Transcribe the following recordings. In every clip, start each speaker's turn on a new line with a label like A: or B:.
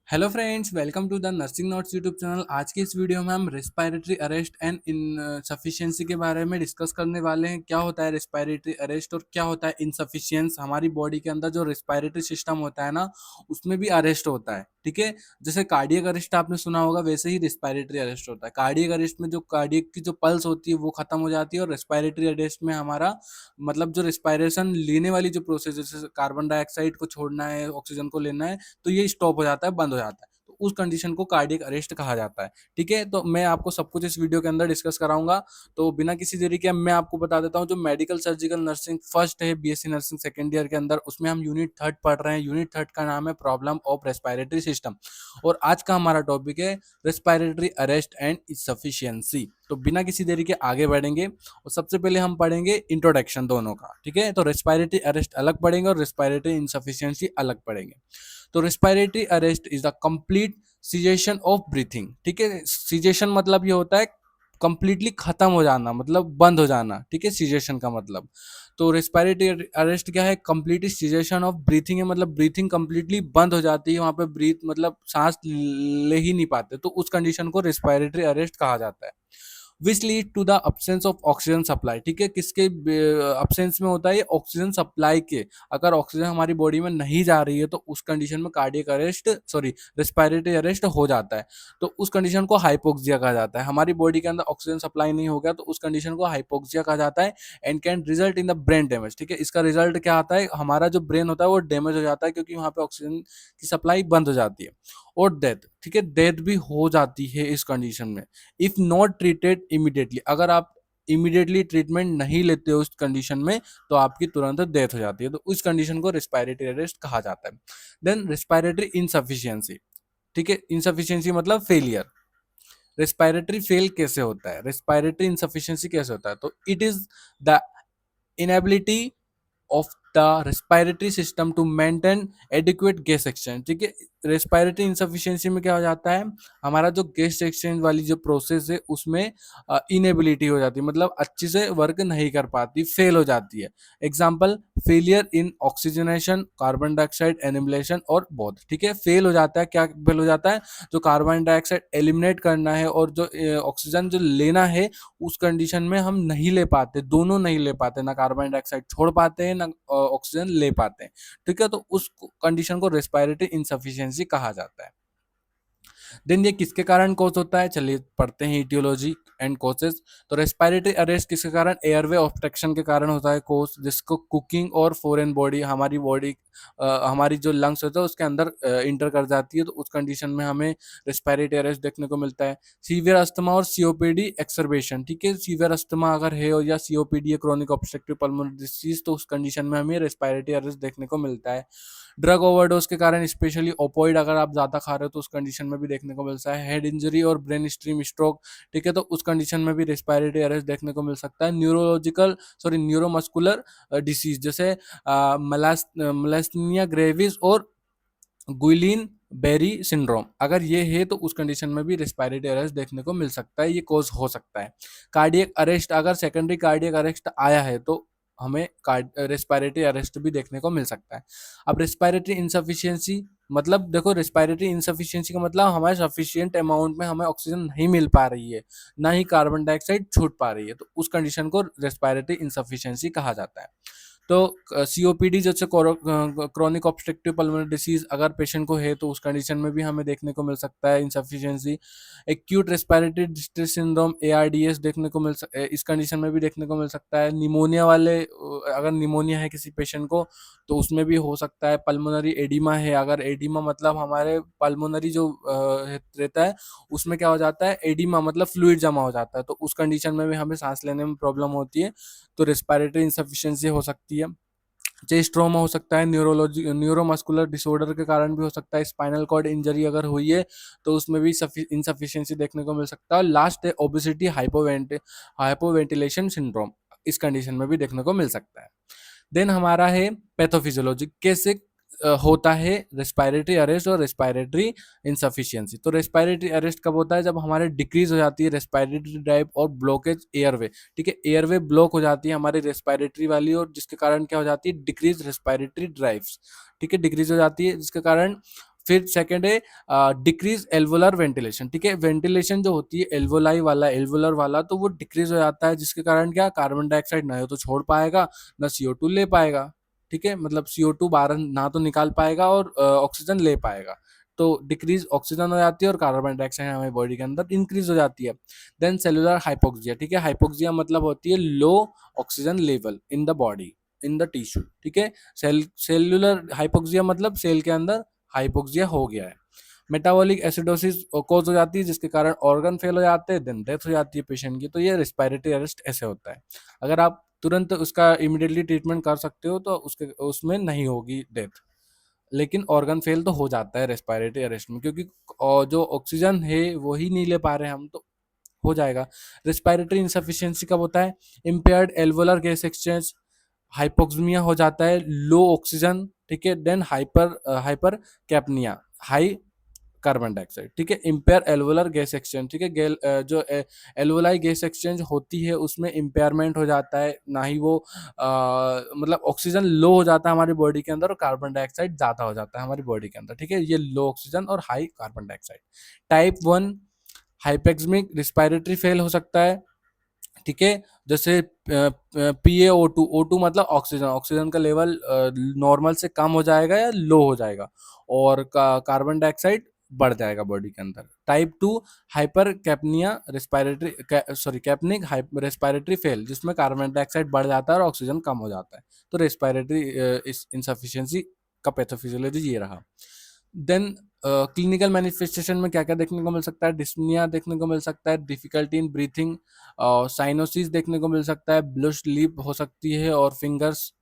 A: Hello friends, welcome to the nursing notes YouTube channel. आज की इस वीडियो में हम रेस्पिरेटरी अरेस्ट एंड इनसफिशिएंसी के बारे में डिस्कस करने वाले हैं। क्या होता है रेस्पिरेटरी अरेस्ट और क्या होता है इनसफिशिएंस। हमारी बॉडी के अंदर जो रेस्पिरेटरी सिस्टम होता है ना, उसमें भी अरेस्ट होता है। ठीक है, जैसे कार्डियक अरेस्ट आपने सुना होगा, वैसे ही रेस्पिरेटरी अरेस्ट होता है। कार्डियक अरेस्ट में जो कार्डियक की जो पल्स होती है वो खत्म हो जाती है, और रेस्पिरेटरी अरेस्ट में हमारा मतलब जो रेस्पिरेशन लेने वाली जो प्रोसेस, जैसे कार्बन डाइऑक्साइड को छोड़ना है, ऑक्सीजन को लेना है, तो ये स्टॉप हो जाता है, बंद हो जाता है। तो उस कंडीशन को कार्डियक अरेस्ट कहा जाता है। ठीक है, तो मैं आपको सब कुछ इस वीडियो के अंदर डिस्कस कराऊंगा। तो बिना किसी देरी के मैं आपको बता देता हूँ, जो मेडिकल सर्जिकल नर्सिंग फर्स्ट है, बीएससी नर्सिंग सेकेंड ईयर के अंदर, उसमें हम यूनिट थर्ड पढ़ रहे हैं। यूनिट थर्ड का नाम है प्रॉब्लम ऑफ रेस्पिरेटरी सिस्टम, और आज का हमारा टॉपिक है रेस्पिरेटरी अरेस्ट एंड सफिशियंसी। तो बिना किसी देरी के आगे बढ़ेंगे, और सबसे पहले हम पढ़ेंगे इंट्रोडक्शन दोनों का। ठीक है, तो रेस्पिरेटरी अरेस्ट अलग पढ़ेंगे और रेस्पिरेटरी इनसफिशिएंसी अलग पढ़ेंगे। तो respiratory arrest is the complete cessation of breathing. ठीक है, सीजेशन मतलब ये होता है कंप्लीटली खत्म हो जाना, मतलब बंद हो जाना। ठीक है, सीजेशन का मतलब। तो रेस्पिरेटरी अरेस्ट क्या है? कंप्लीटली सीजेशन ऑफ ब्रीथिंग है, मतलब ब्रीथिंग कंप्लीटली बंद हो जाती है, वहां पे ब्रीथ मतलब सांस ले ही नहीं पाते, तो उस कंडीशन को रेस्पिरेटरी अरेस्ट कहा जाता है। Which lead to the absence of oxygen supply. ठीक है, किसके अब्सेंस में होता है? ये ऑक्सीजन सप्लाई के। अगर ऑक्सीजन हमारी बॉडी में नहीं जा रही है, तो उस कंडीशन में cardiac arrest, sorry, respiratory arrest हो जाता है। तो उस कंडीशन को हाइपोक्सिया कहा जाता है। हमारी बॉडी के अंदर ऑक्सीजन सप्लाई नहीं हो गया, तो उस कंडीशन को हाइपोक्सिया कहा जाता है, and can result in the brain damage. ठीक है, इसका रिजल्ट क्या आता है? हमारा जो ब्रेन होता है वो डैमेज हो जाता है, क्योंकि वहां पे ऑक्सीजन की सप्लाई बंद हो जाती है। और डेथ, ठीक है, डेथ भी हो जाती है इस कंडीशन में, इफ नॉट ट्रीटेड इमीडिएटली। अगर आप इमीडिएटली ट्रीटमेंट नहीं लेते हो उस कंडीशन में, तो आपकी तुरंत डेथ हो जाती है। तो उस कंडीशन को रेस्पिरेटरी अरेस्ट कहा जाता है। Then respiratory insufficiency. ठीक है, इनसफिशियंसी मतलब फेलियर। रेस्पिरेटरी फेल कैसे होता है, रेस्पिरेटरी इनसफिशियंसी कैसे होता है? तो it is the inability of the respiratory system to maintain adequate gas exchange. ठीक है, रेस्पिरेटरी इंसफिशियंसी में क्या हो जाता है? हमारा जो गैस एक्सचेंज वाली जो प्रोसेस है, उसमें इनेबिलिटी हो जाती है, मतलब अच्छे से वर्क नहीं कर पाती, फेल हो जाती है। Example, failure in oxygenation, carbon dioxide elimination और बोथ। ठीक है, फेल हो जाता है, क्या फेल हो जाता है? जो कार्बन डाइऑक्साइड एलिमिनेट करना है और जो ऑक्सीजन जो लेना है, उस कंडीशन में हम नहीं ले पाते, दोनों नहीं ले पाते, ना कार्बन डाइऑक्साइड छोड़ पाते हैं, ना ऑक्सीजन ले पाते हैं। ठीक है, तो उस कंडीशन को रेस्पिरेटरी इनसफिशिएंसी कहा जाता है। देन ये किसके कारण कॉज होता है? चलिए पढ़ते हैं इटियोलॉजी एंड कॉजेज। तो रेस्पिरेटरी अरेस्ट किसके कारण? एयरवे ऑब्स्ट्रक्शन के कारण होता है कॉज, जिसको कुकिंग और फॉरेन बॉडी, हमारी बॉडी हमारी जो लंग्स होता है उसके अंदर इंटर कर जाती है, तो उस कंडीशन में हमें रेस्पिरेटरी अरेस्ट देखने को मिलता है। सीवियर अस्थमा और सीओपीडी एक्सरबेशन। ठीक है, सीवियर अस्थमा अगर है या सीओपीडी है, क्रोनिक ऑब्स्ट्रक्टिव पल्मोनरी डिसीज, तो उस कंडीशन में हमें रेस्पिरेटरी अरेस्ट देखने को मिलता है। ड्रग ओवरडोज के कारण, स्पेशली ओपोइड अगर आप ज्यादा खा रहे हो, तो उस कंडीशन में भी देखने को मिलता है। हेड इंजरी और ब्रेन स्ट्रीम स्ट्रोक, ठीक है, तो उस कंडीशन में भी रेस्पिरेटरी अरेस्ट देखने को मिल सकता है। न्यूरोलॉजिकल, सॉरी, न्यूरोमस्कुलर डिसीज, जैसे मलास्निया ग्रेविस और गुइलिन बेरी सिंड्रोम, अगर ये है तो उस कंडीशन में भी रेस्पिरेटरी अरेस्ट देखने को मिल सकता है, ये कॉज हो सकता है। कार्डियक अरेस्ट, अगर सेकेंडरी कार्डियक अरेस्ट आया है, तो हमें रेस्पिरेटरी अरेस्ट भी देखने को मिल सकता है। अब रेस्पिरेटरी इनसफिशियंसी मतलब, देखो, रेस्पिरेटरी इनसफिशियंसी का मतलब हमारे सफिशियंट अमाउंट में हमें ऑक्सीजन नहीं मिल पा रही है, ना ही कार्बन डाइऑक्साइड छूट पा रही है, तो उस कंडीशन को रेस्पिरेटरी इनसफिशियंसी कहा जाता है। तो सीओपीडी जैसे क्रोनिक ऑब्स्ट्रक्टिव पल्मोनरी डिसीज अगर पेशेंट को है, तो उस कंडीशन में भी हमें देखने को मिल सकता है insufficiency. Acute respiratory distress syndrome, ARDS, देखने को इस कंडीशन में भी देखने को मिल सकता है। निमोनिया वाले, अगर निमोनिया है किसी पेशेंट को, तो उसमें भी हो सकता है। पल्मोनरी एडिमा है, अगर एडिमा मतलब हमारे पल्मोनरी जो रहता है, उसमें क्या हो जाता है? एडिमा मतलब फ्लूइड जमा हो जाता है, तो उस कंडीशन में भी हमें सांस लेने में प्रॉब्लम होती है, तो रेस्पिरेटरी इनसफिशियंसी हो सकती है। चेस्ट ट्रॉमा हो सकता है, न्यूरोमस्कुलर डिसऑर्डर के कारण भी हो सकता है। स्पाइनल कॉर्ड इंजरी अगर हुई है, तो उसमें भी इनसफिशियंसी देखने को मिल सकता है। लास्ट है ओबेसिटी हाइपोवेंटिलेशन सिंड्रोम, इस कंडीशन में भी देखने को मिल सकता है। देन हमारा है पैथोफिजियोलॉजी, कैसे होता है रेस्पिरेटरी अरेस्ट और रेस्पिरेटरी इनसफिशियंसी। तो रेस्पिरेटरी अरेस्ट कब होता है? जब हमारे डिक्रीज हो जाती है रेस्पिरेटरी ड्राइव और ब्लॉकेज एयरवे। ठीक है, एयरवे ब्लॉक हो जाती है हमारी रेस्पिरेटरी वाली, और जिसके कारण क्या हो जाती है? Decrease respiratory drives. ठीक है, डिक्रीज हो जाती है, जिसके कारण फिर सेकंड है डिक्रीज एल्वोलर वेंटिलेशन, ठीक है, वेंटिलेशन जो होती है एल्वोलाई वाला एल्वोलर वाला तो वो डिक्रीज हो जाता है, जिसके कारण क्या कार्बन डाइऑक्साइड ना तो छोड़ पाएगा ना CO2 ले पाएगा, ठीक है, मतलब CO2 बाहर ना तो निकाल पाएगा और ऑक्सीजन ले पाएगा, तो डिक्रीज ऑक्सीजन हो जाती है और कार्बन डाइऑक्साइड हमारी बॉडी के अंदर इंक्रीज हो जाती है। देन सेलुलर हाइपोक्सिया, ठीक है, हाइपोक्सिया मतलब होती है low oxygen level in the body in the tissue, ठीक है, सेलुलर हाइपोक्सिया मतलब सेल के अंदर हाइपोक्सिया हो गया है। मेटाबॉलिक एसिडोसिस कोज हो जाती है जिसके कारण ऑर्गन फेल हो जाते हैं, देन डेथ हो जाती है पेशेंट की, तो ये रिस्पायरेटरी अरेस्ट ऐसे होता है। अगर आप तुरंत उसका इमिडिएटली ट्रीटमेंट कर सकते हो तो उसके उसमें नहीं होगी डेथ, लेकिन ऑर्गन फेल तो हो जाता है रेस्पिरेटरी अरेस्ट में, क्योंकि जो ऑक्सीजन है वो ही नहीं ले पा रहे हम, तो हो जाएगा। रेस्पिरेटरी इंसफिशियंसी कब होता है? Impaired alveolar gas exchange, hypoxaemia हो जाता है, लो ऑक्सीजन, ठीक है, then hypercapnia, high carbon dioxide, ठीक है, इम्पेयर एल्वोलर गैस एक्सचेंज, ठीक है, जो एल्वोलाई गैस एक्सचेंज होती है उसमें इम्पेयरमेंट हो जाता है, ना ही वो मतलब ऑक्सीजन लो हो जाता है हमारी बॉडी के अंदर और कार्बन डाइऑक्साइड ज़्यादा हो जाता है हमारी बॉडी के अंदर, ठीक है, ये लो ऑक्सीजन और high carbon dioxide. Type 1 hypoxaemic respiratory fail हो सकता है, ठीक है, जैसे PaO2, O2 मतलब ऑक्सीजन, ऑक्सीजन का लेवल नॉर्मल से कम हो जाएगा या लो हो जाएगा और कार्बन डाइऑक्साइड बढ़ जाएगा बॉडी के अंदर। Type 2 hypercapnia respiratory sorry capnic respiratory fail, जिसमें कार्बन डाइऑक्साइड बढ़ जाता है और ऑक्सीजन कम हो जाता है, तो रेस्पिरेटरी इंसफिशियंसी का पैथोफिजियोलॉजी ये रहा। देन क्लिनिकल मैनिफेस्टेशन में क्या क्या देखने को मिल सकता है? डिस्पनिया देखने को मिल सकता है, डिफिकल्टी इन ब्रीथिंग, साइनोसिस देखने को मिल सकता है, ब्लश लिप हो सकती है और फिंगर्स,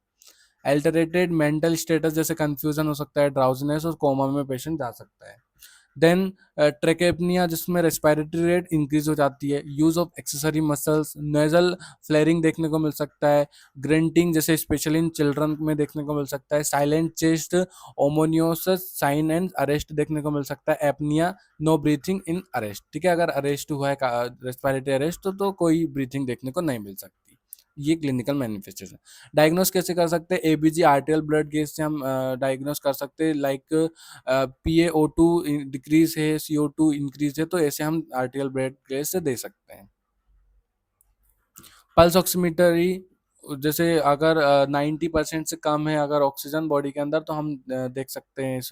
A: अल्टरेटेड मेंटल स्टेटस जैसे कंफ्यूजन हो सकता है, ड्राउजीनेस और कोमा में पेशेंट जा सकता है। देन ट्रेकेपनिया जिसमें रेस्पिरेटरी रेट इंक्रीज हो जाती है, use of accessory muscles, nasal flaring देखने को मिल सकता है, ग्रंटिंग जैसे स्पेशली इन चिल्ड्रन में देखने को मिल सकता है, साइलेंट चेस्ट, ओमोनियोसिस साइन एंड अरेस्ट देखने को मिल सकता है, apnoea, no breathing in arrest, ठीक है, अगर अरेस्ट हुआ है रेस्पिरेटरी अरेस्ट तो कोई ब्रीथिंग देखने को नहीं मिल सकती। ये क्लिनिकल मैनिफेस्टेशन। डायग्नोस कैसे कर सकते हैं? एबीजी आर्टियल ब्लड गेज से हम डायग्नोस कर सकते हैं, लाइक PaO2 डिक्रीज है, CO2 इंक्रीज है, तो ऐसे हम आर्टियल ब्लड गेज से दे सकते हैं। पल्स ऑक्सीमीटरी, जैसे अगर 90% से कम है अगर ऑक्सीजन बॉडी के अंदर तो हम देख सकते हैं इस।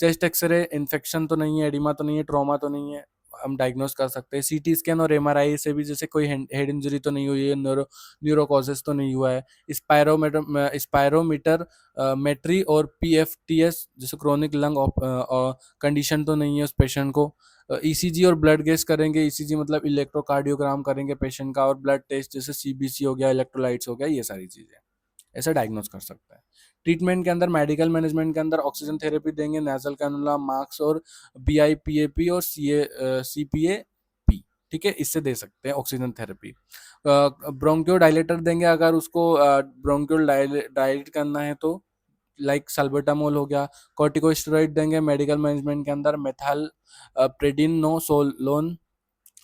A: चेस्ट एक्सरे, इन्फेक्शन तो नहीं है, एडिमा तो नहीं है, ट्रॉमा तो नहीं है, हम डायग्नोस कर सकते हैं। CT स्कैन और MRI से भी जैसे कोई हेड इंजरी तो नहीं हुई है, न्यूरोकॉसिस तो नहीं हुआ है। स्पायरोमीटर मेट्री और PFTS जैसे क्रोनिक लंग कंडीशन तो नहीं है उस पेशेंट को। ECG और ब्लड गेस करेंगे, ECG मतलब इलेक्ट्रोकार्डियोग्राम करेंगे पेशेंट का, और ब्लड टेस्ट जैसे CBC हो गया, इलेक्ट्रोलाइट्स हो गया, ये सारी चीजें ऐसे डायग्नोस कर सकता है। ट्रीटमेंट के अंदर मेडिकल मैनेजमेंट के अंदर ऑक्सीजन थेरेपी देंगे, नेजल कैनुला, मार्क्स और BIPAP और CPAP, ठीक है, इससे दे सकते हैं ऑक्सीजन थेरेपी। ब्रोंकियो डायलेटर देंगे अगर उसको ब्रोंकियल डायलेट करना है तो, लाइक सल्बेटामोल हो गया। कॉर्टिकोस्टेरॉइड देंगे मेडिकल मैनेजमेंट के अंदर, मेथाल प्रेडिनोसोलोन।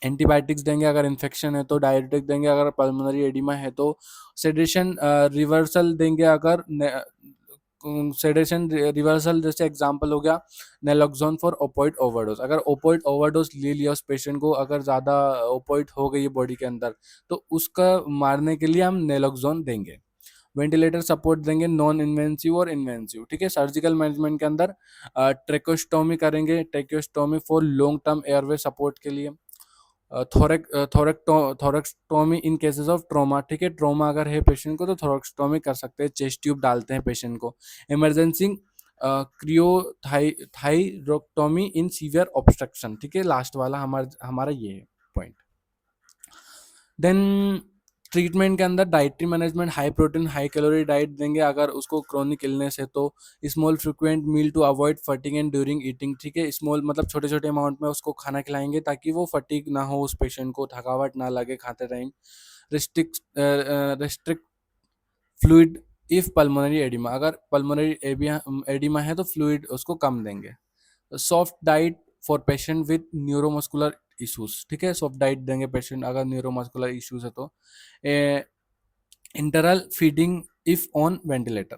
A: एंटीबायोटिक्स देंगे अगर इन्फेक्शन है तो, डायरेटिक देंगे अगर पल्मोनरी एडिमा है तो, सेडेशन रिवर्सल देंगे अगर सेडेशन रिवर्सल जैसे एग्जांपल हो गया नेलोक्सोन फॉर ओपोइड ओवरडोज, अगर ओपोइड ओवरडोज ले लिया उस पेशेंट को, अगर ज़्यादा ओपोइड हो गई है बॉडी के अंदर तो उसका मारने के लिए हम नेलोक्सोन देंगे। वेंटिलेटर सपोर्ट देंगे नॉन इन्वेंसिव और इन्वेंसिव, ठीक है। सर्जिकल मैनेजमेंट के अंदर ट्रेकोस्टोमी करेंगे, tracheostomy for long term airway support के लिए। थोरेक्टोमी इन केसेस ऑफ ट्रोमा, ठीक है, ट्रोमा अगर है पेशेंट को तो थोरेक्टोमी कर सकते हैं, चेस्ट ट्यूब डालते हैं पेशेंट को। Emergency cricothyrotomy in severe obstruction, ठीक है, लास्ट वाला हमारा ये है पॉइंट। देन ट्रीटमेंट के अंदर dietary management, high protein high calorie diet देंगे अगर उसको क्रोनिक इलनेस है तो। Small frequent meal to avoid fatigue and during eating, ठीक है, स्मॉल मतलब छोटे छोटे अमाउंट में उसको खाना खिलाएंगे ताकि वो फटीग ना हो, उस पेशेंट को थकावट ना लगे खाते time. Restrict fluid if pulmonary oedema, अगर पल्मोनरी एडिमा है तो फ्लूइड उसको कम देंगे। Soft diet for patient with neuromuscular issues, ठीक है, सॉफ्ट डाइट देंगे पेशेंट अगर न्यूरोमस्कुलर इश्यूज है तो। Enteral feeding if on ventilator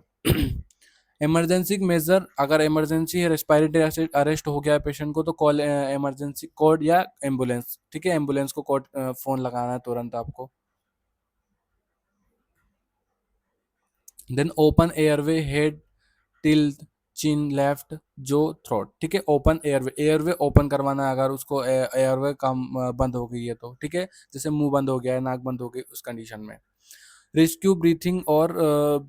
A: emergency measure, अगर इमरजेंसी है, रेस्पिरेटरी अरेस्ट हो गया है पेशेंट को, तो कॉल इमरजेंसी कोड या एम्बुलेंस, ठीक है, एम्बुलेंस को कोड फोन लगाना है तुरंत आपको। Then open airway, head, tilt, chin, lift, jaw, thrust, ठीक है, ओपन एयरवे, एयरवे ओपन करवाना है अगर उसको एयरवे काम बंद हो गई है तो, ठीक है, जैसे मुंह बंद हो गया है, नाक बंद हो गई, उस कंडीशन में। रेस्क्यू ब्रीथिंग और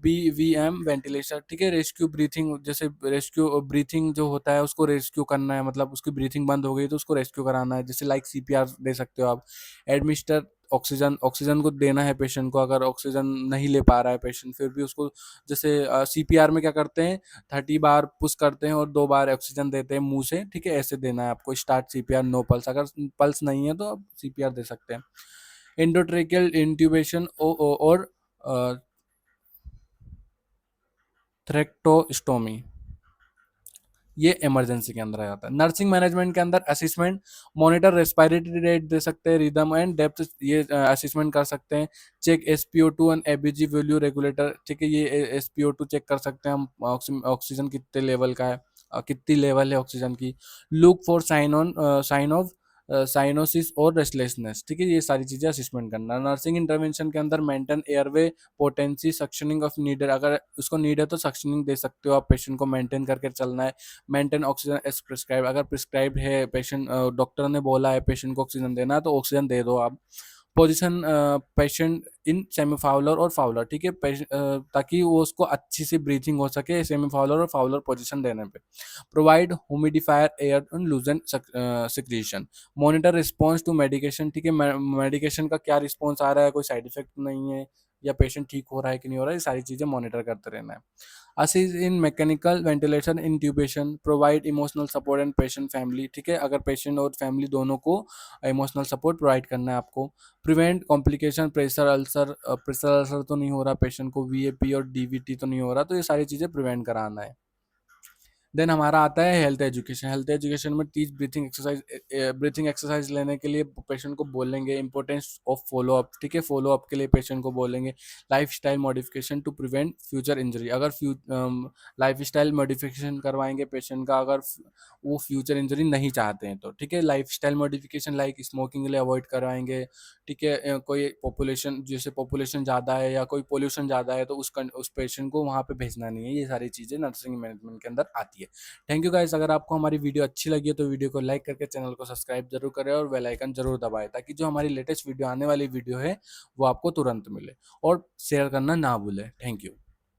A: बीवीएम वेंटिलेशन, ठीक है, रेस्क्यू ब्रीथिंग, जैसे रेस्क्यू ब्रीथिंग जो होता है उसको रेस्क्यू करना है, मतलब उसकी ब्रीथिंग बंद हो गई तो उसको रेस्क्यू कराना है, जैसे लाइक सीपीआर दे सकते हो आप। एडमिनिस्टर ऑक्सीजन, ऑक्सीजन को देना है पेशेंट को, अगर ऑक्सीजन नहीं ले पा रहा है पेशेंट फिर भी उसको, जैसे सीपीआर में क्या करते हैं, 30 बार पुश करते हैं और 2 बार ऑक्सीजन देते हैं मुंह से, ठीक है, ऐसे देना है आपको। स्टार्ट सीपीआर, नो पल्स, अगर पल्स नहीं है तो आप सीपीआर दे सकते हैं। एंडोट्रेकियल इंट्यूबेशन और थ्रेक्टोस्टोमी, ये इमरजेंसी के अंदर आ जाता है। नर्सिंग मैनेजमेंट के अंदर असिस्मेंट, मॉनिटर रेस्पिरेटरी रेट दे सकते हैं, रिदम एंड डेप्थ, ये असिस्मेंट कर सकते हैं। Check SpO2 and ABG value regulator, ठीक है, ये एसपीओ2 चेक कर सकते हैं हम, ऑक्सीजन कितने लेवल का है, कितनी लेवल है ऑक्सीजन की। Look for sign of cyanosis और रेस्टलेसनेस, ठीक है, ये सारी चीजें असिस्मेंट करना। नर्सिंग इंटरवेंशन के अंदर maintain airway potency, suctioning of needed, अगर उसको नीड है तो सक्शनिंग दे सकते हो आप, पेशेंट को मेंटेन करके चलना है। मेंटेन ऑक्सीजन एज प्रिस्क्राइब, अगर प्रिस्क्राइब है, पेशेंट डॉक्टर ने बोला है पेशेंट को ऑक्सीजन देना है तो ऑक्सीजन दे दो आप। पोजीशन पेशेंट इन सेमीफाउलर और फाउलर, ठीक है, ताकि वो उसको अच्छी सी ब्रीथिंग हो सके सेमीफाउलर और फाउलर पोजीशन देने पे। Provide humidifier air and loosen secretion. Monitor response to medication, ठीक है, मेडिकेशन का क्या रिस्पॉन्स आ रहा है, कोई साइड इफेक्ट नहीं है, या पेशेंट ठीक हो रहा है कि नहीं हो रहा है, ये सारी चीज़ें मॉनिटर करते रहना है। Assist in mechanical ventilation, intubation, provide emotional support and patient family, ठीक है, अगर पेशेंट और फैमिली दोनों को इमोशनल सपोर्ट प्रोवाइड करना है आपको। प्रिवेंट कॉम्प्लिकेशन, प्रेशर अल्सर तो नहीं हो रहा पेशेंट को, वीएपी और डीवीटी तो नहीं हो रहा, तो ये सारी चीज़ें प्रिवेंट कराना है। देन हमारा आता है हेल्थ एजुकेशन। हेल्थ एजुकेशन में teach breathing exercise, breathing exercise लेने के लिए पेशेंट को बोलेंगे। इंपॉर्टेंस ऑफ फॉलो अप, ठीक है, फॉलो अप के लिए पेशेंट को बोलेंगे। Life style modification to prevent future injury, अगर लाइफ स्टाइल मॉडिफिकेशन करवाएंगे पेशेंट का, अगर वो फ्यूचर इंजरी नहीं चाहते हैं तो, ठीक है, life style modification like smoking के लिए अवॉइड करवाएंगे, ठीक है, कोई पॉपुलेशन, जैसे पॉपुलेशन ज़्यादा है या कोई पोल्यूशन ज़्यादा है तो उस पेशेंट को वहाँ पे भेजना नहीं है, ये सारी चीज़ें नर्सिंग मैनेजमेंट के अंदर आती है। थैंक यू गाइस, अगर आपको हमारी वीडियो अच्छी लगी है तो वीडियो को लाइक करके चैनल को सब्सक्राइब जरूर करें और बेल आइकन जरूर दबाएं, ताकि जो हमारी लेटेस्ट वीडियो आने वाली वीडियो है वो आपको तुरंत मिले, और शेयर करना ना भूलें। Thank you.